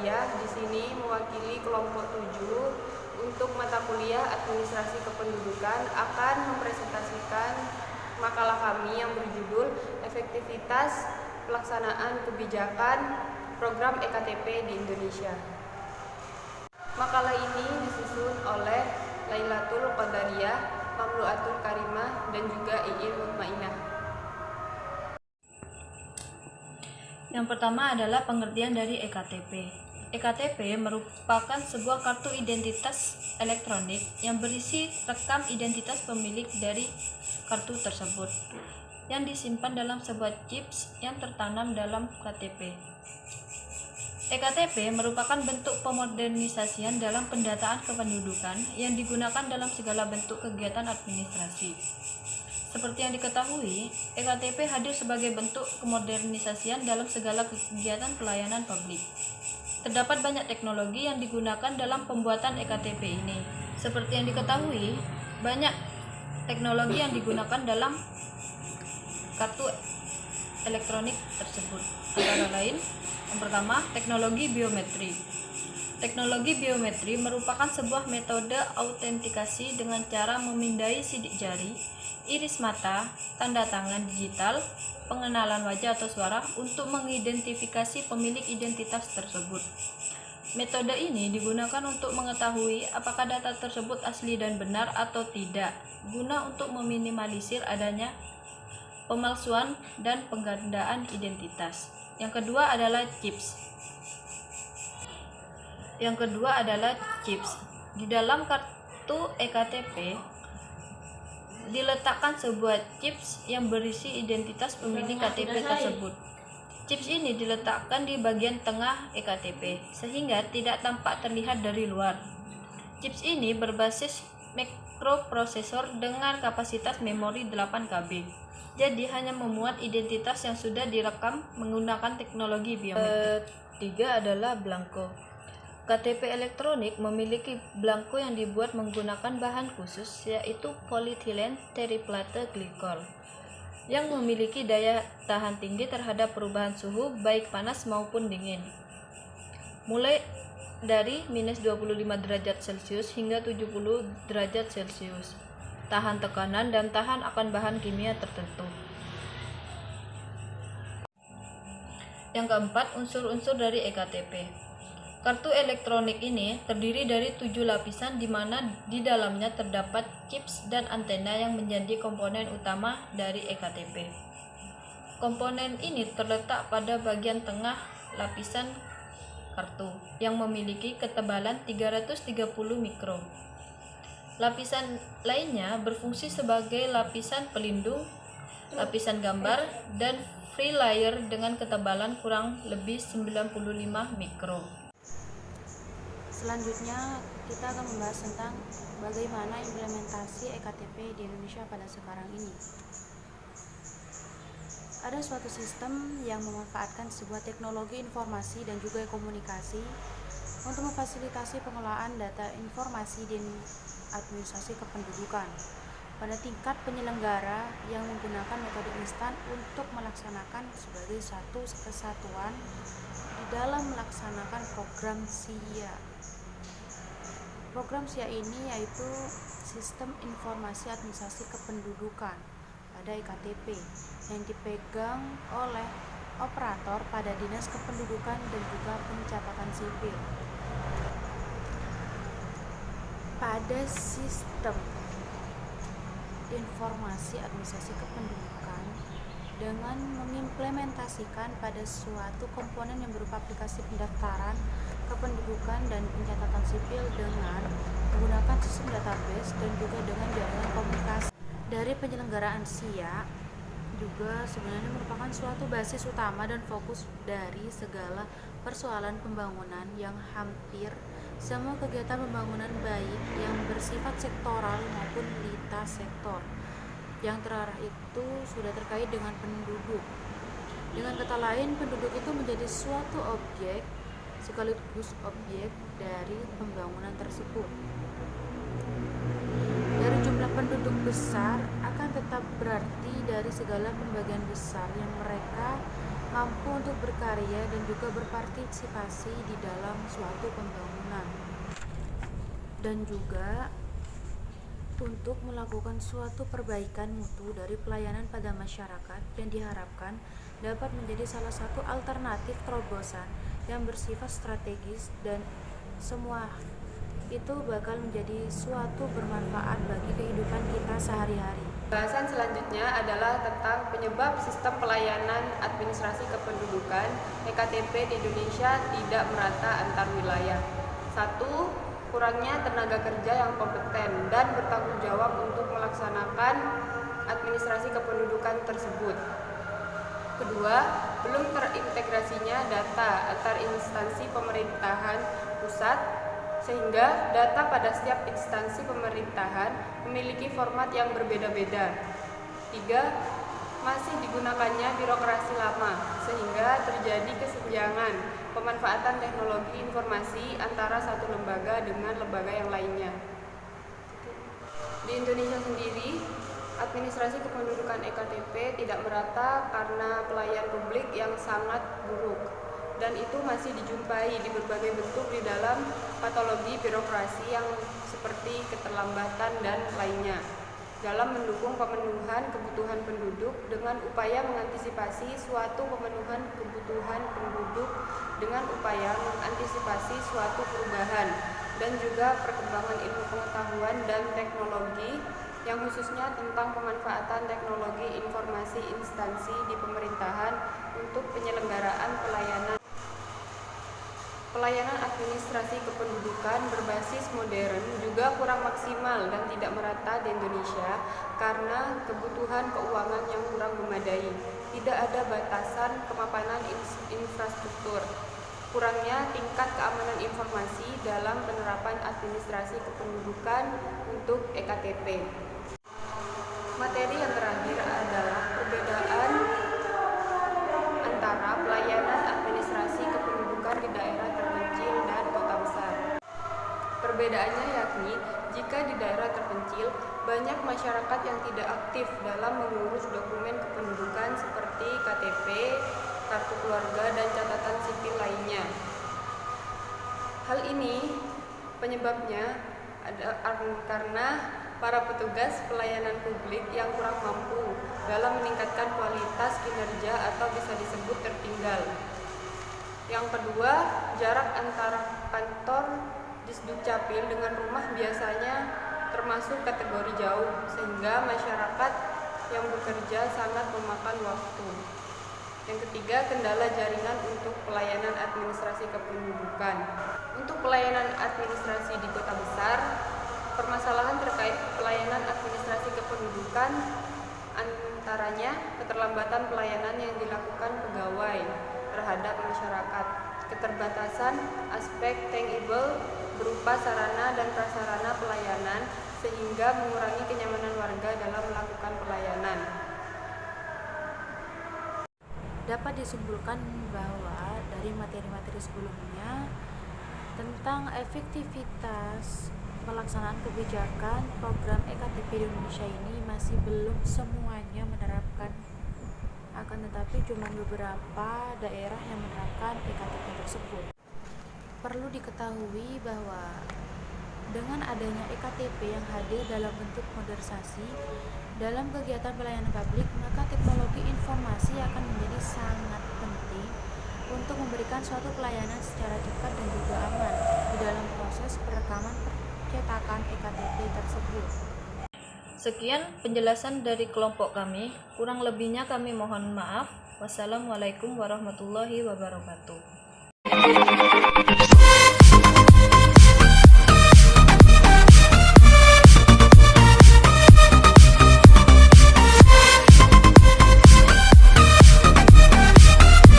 Qadariah di sini mewakili kelompok 7 untuk mata kuliah Administrasi Kependudukan akan mempresentasikan makalah kami yang berjudul Efektivitas Pelaksanaan Kebijakan Program EKTP di Indonesia. Makalah ini disusun oleh Lailatul Qadariah, Mamluatul Karimah, dan juga Iin Mutmainah. Yang pertama adalah pengertian dari EKTP. EKTP merupakan sebuah kartu identitas elektronik yang berisi rekam identitas pemilik dari kartu tersebut yang disimpan dalam sebuah chips yang tertanam dalam KTP. EKTP merupakan bentuk pemodernisasian dalam pendataan kependudukan yang digunakan dalam segala bentuk kegiatan administrasi. Seperti yang diketahui, EKTP hadir sebagai bentuk kemodernisasian dalam segala kegiatan pelayanan publik. Terdapat banyak teknologi yang digunakan dalam pembuatan EKTP ini. Seperti yang diketahui, banyak teknologi yang digunakan dalam kartu elektronik tersebut. Antara lain, yang pertama, teknologi biometri. Teknologi biometri merupakan sebuah metode autentikasi dengan cara memindai sidik jari, iris mata, tanda tangan digital, pengenalan wajah atau suara untuk mengidentifikasi pemilik identitas tersebut. Metode ini digunakan untuk mengetahui apakah data tersebut asli dan benar atau tidak, guna untuk meminimalisir adanya pemalsuan dan penggandaan identitas. Yang kedua adalah chips. Di dalam kartu EKTP diletakkan sebuah chips yang berisi identitas pemilik KTP tersebut. Chips ini diletakkan di bagian tengah EKTP sehingga tidak tampak terlihat dari luar. Chips ini berbasis mikroprosesor dengan kapasitas memori 8 KB. Jadi hanya memuat identitas yang sudah direkam menggunakan teknologi biometrik. Ketiga adalah belangko. KTP elektronik memiliki belangko yang dibuat menggunakan bahan khusus, yaitu polyethylene triplate glycol, yang memiliki daya tahan tinggi terhadap perubahan suhu baik panas maupun dingin, mulai dari minus 25 derajat Celcius hingga 70 derajat Celcius, tahan tekanan dan tahan akan bahan kimia tertentu. Yang keempat, unsur-unsur dari EKTP. Kartu elektronik ini terdiri dari 7 lapisan di mana di dalamnya terdapat chips dan antena yang menjadi komponen utama dari EKTP. Komponen ini terletak pada bagian tengah lapisan kartu yang memiliki ketebalan 330 mikro. Lapisan lainnya berfungsi sebagai lapisan pelindung, lapisan gambar, dan free layer dengan ketebalan kurang lebih 95 mikro. Selanjutnya kita akan membahas tentang bagaimana implementasi EKTP di Indonesia pada sekarang ini. Ada suatu sistem yang memanfaatkan sebuah teknologi informasi dan juga komunikasi untuk memfasilitasi pengelolaan data informasi di administrasi kependudukan pada tingkat penyelenggara yang menggunakan metode instan untuk melaksanakan sebagai satu kesatuan di dalam melaksanakan program SIA. Program SIA ini yaitu Sistem Informasi Administrasi Kependudukan pada EKTP yang dipegang oleh operator pada Dinas Kependudukan dan juga Pencatatan Sipil. Pada Sistem Informasi Administrasi Kependudukan dengan mengimplementasikan pada suatu komponen yang berupa aplikasi pendaftaran kependudukan dan pencatatan sipil dengan menggunakan sistem database dan juga dengan jaringan komunikasi dari penyelenggaraan SIA juga sebenarnya merupakan suatu basis utama dan fokus dari segala persoalan pembangunan yang hampir semua kegiatan pembangunan baik yang bersifat sektoral maupun lintas sektor. Yang terarah itu sudah terkait dengan penduduk. Dengan kata lain, penduduk itu menjadi suatu objek sekaligus objek dari pembangunan tersebut. Dari jumlah penduduk besar akan tetap berarti dari segala pembagian besar yang mereka mampu untuk berkarya dan juga berpartisipasi di dalam suatu pembangunan, dan juga untuk melakukan suatu perbaikan mutu dari pelayanan pada masyarakat yang diharapkan dapat menjadi salah satu alternatif terobosan yang bersifat strategis, dan semua itu bakal menjadi suatu bermanfaat bagi kehidupan kita sehari-hari. Bahasan selanjutnya adalah tentang penyebab sistem pelayanan administrasi kependudukan (EKTP) di Indonesia tidak merata antar wilayah. 1. Kurangnya tenaga kerja yang kompeten dan bertanggung jawab untuk melaksanakan administrasi kependudukan tersebut. Kedua, belum terintegrasinya data antar instansi pemerintahan pusat, sehingga data pada setiap instansi pemerintahan memiliki format yang berbeda-beda. 3. Masih digunakannya birokrasi lama, sehingga terjadi kesenjangan pemanfaatan teknologi informasi antara satu lembaga dengan lembaga yang lainnya. Di Indonesia sendiri, administrasi kependudukan EKTP tidak merata karena pelayanan publik yang sangat buruk, dan itu masih dijumpai di berbagai bentuk di dalam patologi birokrasi yang seperti keterlambatan dan lainnya dalam mendukung pemenuhan kebutuhan penduduk dengan upaya mengantisipasi suatu pemenuhan kebutuhan penduduk dengan upaya mengantisipasi suatu perubahan dan juga perkembangan ilmu pengetahuan dan teknologi yang khususnya tentang pemanfaatan teknologi informasi instansi di pemerintahan untuk penyelenggaraan pelayanan. Pelayanan administrasi kependudukan berbasis modern juga kurang maksimal dan tidak merata di Indonesia karena kebutuhan keuangan yang kurang memadai, tidak ada batasan kemapanan infrastruktur, kurangnya tingkat keamanan informasi dalam penerapan administrasi kependudukan untuk EKTP. Materi yang terakhir adalah perbedaan antara pelayanan administrasi kependudukan di daerah terpencil dan kota besar. Perbedaannya yakni, jika di daerah terpencil, banyak masyarakat yang tidak aktif dalam mengurus dokumen kependudukan seperti KTP, kartu keluarga, dan catatan sipil lainnya. Hal ini penyebabnya karena para petugas pelayanan publik yang kurang mampu dalam meningkatkan kualitas kinerja atau bisa disebut tertinggal. Yang kedua, jarak antara kantor Disdukcapil dengan rumah biasanya termasuk kategori jauh, sehingga masyarakat yang bekerja sangat memakan waktu. Yang ketiga, kendala jaringan untuk pelayanan administrasi kependudukan. Untuk pelayanan administrasi di kota besar, permasalahan terkait pelayanan administrasi kependudukan antaranya keterlambatan pelayanan yang dilakukan pegawai terhadap masyarakat, keterbatasan aspek tangible berupa sarana dan prasarana pelayanan sehingga mengurangi kenyamanan warga dalam melakukan pelayanan. Dapat disimpulkan bahwa dari materi-materi sebelumnya tentang efektivitas pelaksanaan kebijakan program EKTP di Indonesia ini masih belum semuanya menerapkan, akan tetapi cuma beberapa daerah yang menerapkan EKTP tersebut. Perlu diketahui bahwa dengan adanya EKTP yang hadir dalam bentuk modernisasi dalam kegiatan pelayanan publik, maka teknologi informasi akan menjadi sangat penting untuk memberikan suatu pelayanan secara cepat dan juga aman di dalam proses perekaman percetakan EKTP tersebut. Sekian penjelasan dari kelompok kami, kurang lebihnya kami mohon maaf. Wassalamualaikum warahmatullahi wabarakatuh.